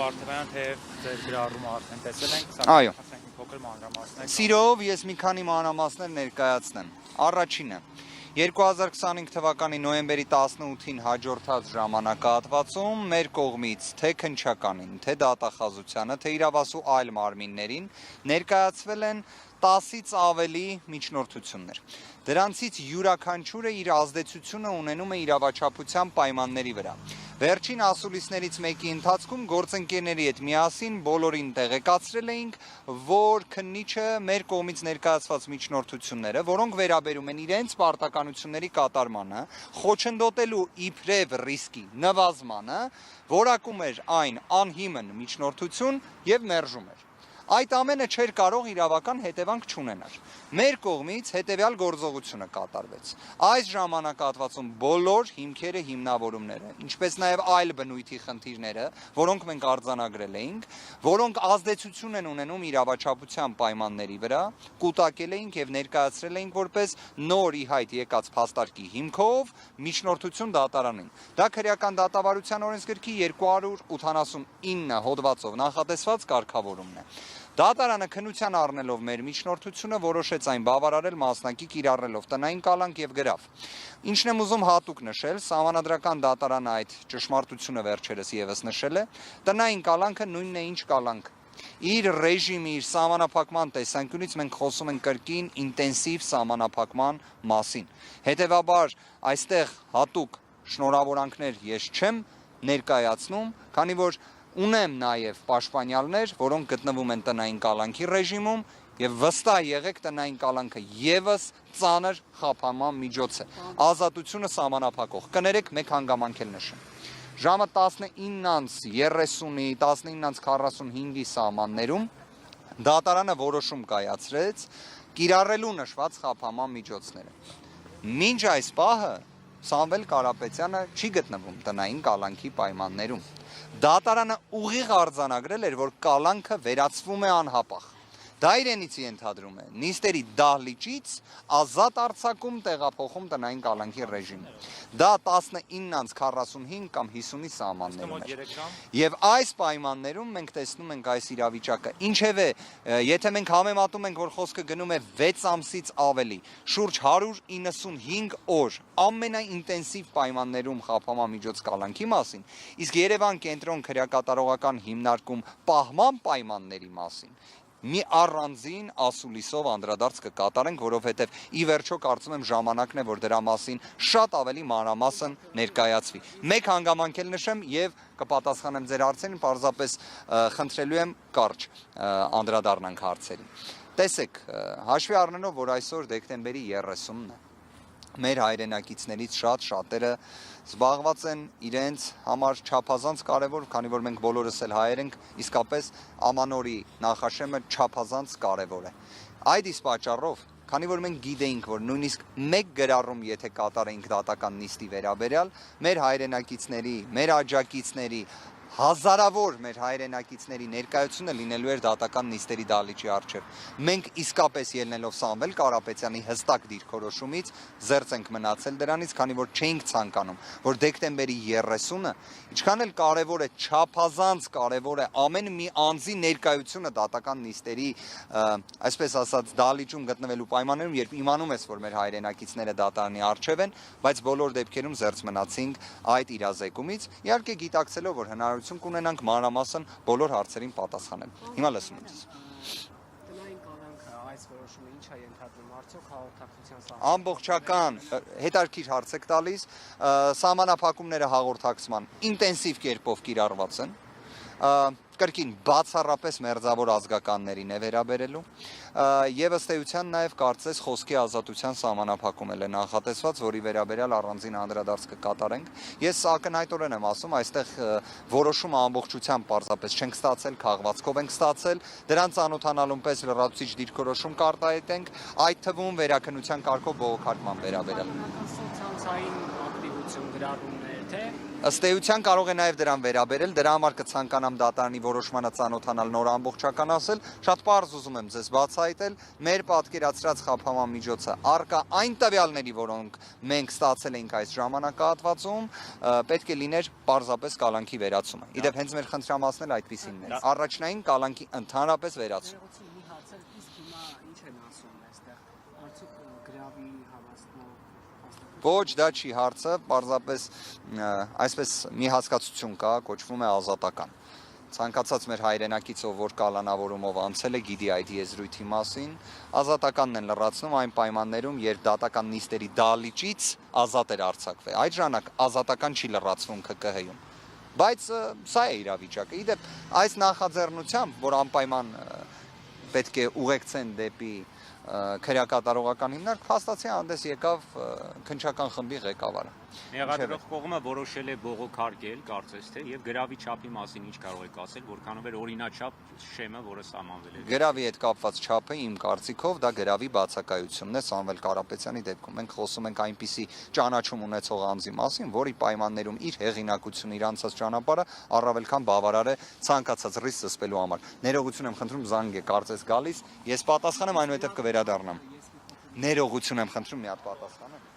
Վարդևյան, թե ձեր գրառումը արդեն տեսել ենք, Այո։ սակայն մի փոքր մանրամասներ։ Սիրով ես մի քանի մանրամասներ ներկայացնեմ։ Առաջինը 2025 թվականի նոյեմբերի 18-ին հաջորդած ժամանակահատվածում մեր կողմից թե քննչականին, թե դատախազությանը, թե իրավասու այլ մարմիններին ներկայացվել են 10-ից ավելի միջնորդություններ։ Դրանցից յուրաքանչյուրը իր ազդեցությունը ունենում է իրավաչափության պայմանների վրա։ Վերջին ասուլիսներից մեկի ընթացքում գործընկերների հետ միասին բոլորին տեղեկացրել էինք, որ քննիչը մեր կողմից ներկայացված միջնորդությունները, որոնք վերաբերում են իրենց պարտականությունների կատարմանը, խոչընդոտելու իբրև ռիսկի նվազմանը, որակում էր այն անհիմն միջնորդություն եւ մերժում էր։ Այդ ամենը չէր կարող իրավական հետևանք չունենար։ Մեր կողմից հետևյալ գործողությունը կատարվեց։ Այս ժամանակահատվածում բոլոր հիմքերը, հիմնավորումները, ինչպես նաև այլ բնույթի խնդիրները, որոնք մենք արձանագրել էինք, որոնք ազդեցություն են ունենում իրավաչափության պայմանների վրա, կուտակել էինք եւ ներկայացրել էինք որպես նոր ի հայտ եկած փաստարկի հիմքով միջնորդություն դատարանին։ Դա քրեական դատավարության օրենսգրքի 289 հոդվածով նախատեսված կարգավորումն է։ Դատարանը քննության առնելով մեր միջնորդությունը որոշեց այն բավարարել մասնակի կիրառելով տնային կալանք եւ գրավ։ Ինչն եմ ուզում հատուկ նշել, Սահմանադրական դատարանը այդ ճշմարտությունը վերջերս եւս նշել է, տնային կալանքը նույնն է ինչ կալանք։ Իր ռեժիմի, իր սահմանափակման տեսանկյունից մենք խոսում ենք կրկին ինտենսիվ սահմանափակման մասին։ Հետևաբար այստեղ հատուկ շնորհավորանքներ ես չեմ ներկայացնում, քանի որ ունեմ նաև պաշտպանյալներ, որոնք գտնվում են տնային կալանքի ռեժիմում եւ վստահ եղեք տնային կալանքը եւս ծանր խափանման միջոց է։ Ազատությունը սահմանափակող։ Կներեք մեկ հանգամանք էլ նշեմ։ Ժամը 19:30-ի, 19:45-ի սահմաններում դատարանը որոշում կայացրեց կիրառելու նշված խափանման միջոցները։ Մինչ այս պահը Սամվել Կարապետյանը չի գտնվում տնային կալանքի պայմաններում։ Դատարանը ուղիղ արձանագրել էր, որ կալանքը վերացվում է անհապաղ։ Դա իրենից ենթադրում է նիստերի դահլիճից ազատ արձակում տեղափոխում տնային կալանքի ռեժիմը։ Դա 19:45 կամ 50-ի սահմաններում էր։ Եվ այս պայմաններում մենք տեսնում ենք այս իրավիճակը։ Ինչևէ, եթե մենք համեմատում ենք, որ խոսքը գնում է 6 ամսից ավելի, շուրջ 195 օր ամենաինտենսիվ պայմաններում խափանման միջոց կալանքի մասին, իսկ Երևան կենտրոն քրեակատարողական հիմնարկում պահման պայմանների մասին, մի առանձին ասուլիսով անդրադարձ կկատարենք, որովհետև ի վերջո կարծում եմ ժամանակն է, որ դրա մասին շատ ավելի մանրամասն ներկայացվի։ Մեկ հանգամանք էլ նշեմ եւ կպատասխանեմ ձեր հարցերին, պարզապես խնդրելու եմ կարճ անդրադառնանք հարցերին։ Տեսեք, հաշվի առնելով, որ այսօր դեկտեմբերի 30-ն է, մեր հայրենակիցներից շատերը զբաղված են իրենց համար չափազանց կարևոր, քանի որ մենք բոլորս էլ հայեր ենք, իսկապես ամանորի նախաշեմը չափազանց կարևոր է։ Այդ իսկ պատճառով, քանի որ մենք գիտեինք, որ նույնիսկ մեկ գրառում եթե կատարեինք դատական նիստի վերաբերյալ, մեր հայրենակիցների, մեր աջակիցների, հազարավոր մեր հայրենակիցների ներկայությունը լինելու էր դատական նիստերի դահլիճի առջև։ Մենք իսկապես ելնելով Սամվել Կարապետյանի հստակ դիրքորոշումից զերծ ենք մնացել դրանից, քանի որ չէինք ցանկանում, որ դեկտեմբերի 30-ը, ինչքան էլ կարևոր է, չափազանց կարևոր է ամեն մի անձի ներկայությունը դատական նիստերի, այսպես ասած, դահլիճում գտնվելու պայմաններում, երբ իմանում ես, որ մեր հայրենակիցները դատարանի առջև են, բայց բոլոր դեպքերում զերծ մնացինք այդ իրազեկումից, իհարկե գիտակցելով, որ հնարավորություն կունենանք մանրամասն բոլոր հարցերին պատասխանել։ Հիմա լսում եմ ձեզ։ Տնային կալանքը այս որոշումը ինչ է ենթադրում, արդյոք հաղորդակցության սահման։ Ամբողջական հետաքրքիր հարց եք տալիս, սահմանափակումները հաղորդակցման ինտենսիվ կերպով կիրառված են, կրկին բացառապես մերձավոր ազգականներին է վերաբերելու եւ ըստ էության նաեւ կարծես խոսքի ազատության սահմանափակում է նախատեսված, որի վերաբերյալ առանձին անդրադարձ կկատարենք։ Ես ակնհայտորեն եմ ասում, այստեղ որոշումը ամբողջությամբ պարզապես չենք ստացել, քաղվածքով ենք ստացել, դրան ծանոթանալուն պես լրացուցիչ դիրքորոշում կարտահայտենք, այդ թվում վերաքննության կարգով բողոքարկման վերաբերյալ։ Սոցիալային ակտիվություն գրառումներ, թե Ըստ էության կարող է նաև դրան վերաբերել, դրա համար կցանկանամ դատարանի որոշմանը ծանոթանալ նոր ամբողջական ասել, շատ պարզ ուզում եմ ձեզ բացահայտել, մեր պատկերացրած խափանման միջոցը առկա այն տվյալների, որոնք մենք ստացել էինք այս ժամանակահատվածում, պետք է լիներ պարզապես կալանքի վերացումը։ Իդեպ հենց մեր խնդրամասն էլ այդպիսինն է։ Առաջնային կալանքի ընդհանրապես վերացում։ Ներողություն մի հացել, իսկ հիմա ինչ են ասում այստեղ։ Արդյոք գրավի հավաստնող Ոչ, դա չի հարցը, պարզապես այսպես մի հասկացություն կա, կոչվում է ազատական։ Ցանկացած մեր հայրենակիցով, որ կալանավորումով անցել է, գիտի այդ եզրույթի մասին, ազատականն են լրացնում այն պայմաններում, երբ դատական նիստերի դալիճից ազատ էր արձակվել։ Այդ ժամանակ ազատական չի լրացվում ԿԿՀ-ում։ Բայց սա է իրավիճակը։ Իդեպ այս նախաձեռնությամբ, որ անպայման պետք է ուղեկցեն դեպի քրեակատարողական հիմնարկ, փաստացի հանդես եկավ քննչական խմբի ղեկավարը։ Մեղադրող կողմը որոշել է բողոքարկել, կարծես թե, եւ գրավի չափի մասին ինչ կարող եք ասել, որքանով էր օրինաչափ շեմը, որը սահմանվել է։ Գրավի հետ կապված չափը իմ կարծիքով դա գրավի բացակայությունն է Սամվել Կարապետյանի դեպքում։ Մենք խոսում ենք այնպիսի ճանաչում ունեցող անձի մասին, որի պայմաններում իր հեղինակությունը, իր անցած ճանապարհը առավել քան բավարար է ցանկացած ռիսկ զսպելու համար։ Ներողություն եմ խնդրում, զանգ է կարծես գալիս, ես պատասխանեմ, այնուհետև կվերադառնամ։ Ներողություն եմ խնդրում, մի հատ պատասխանեմ։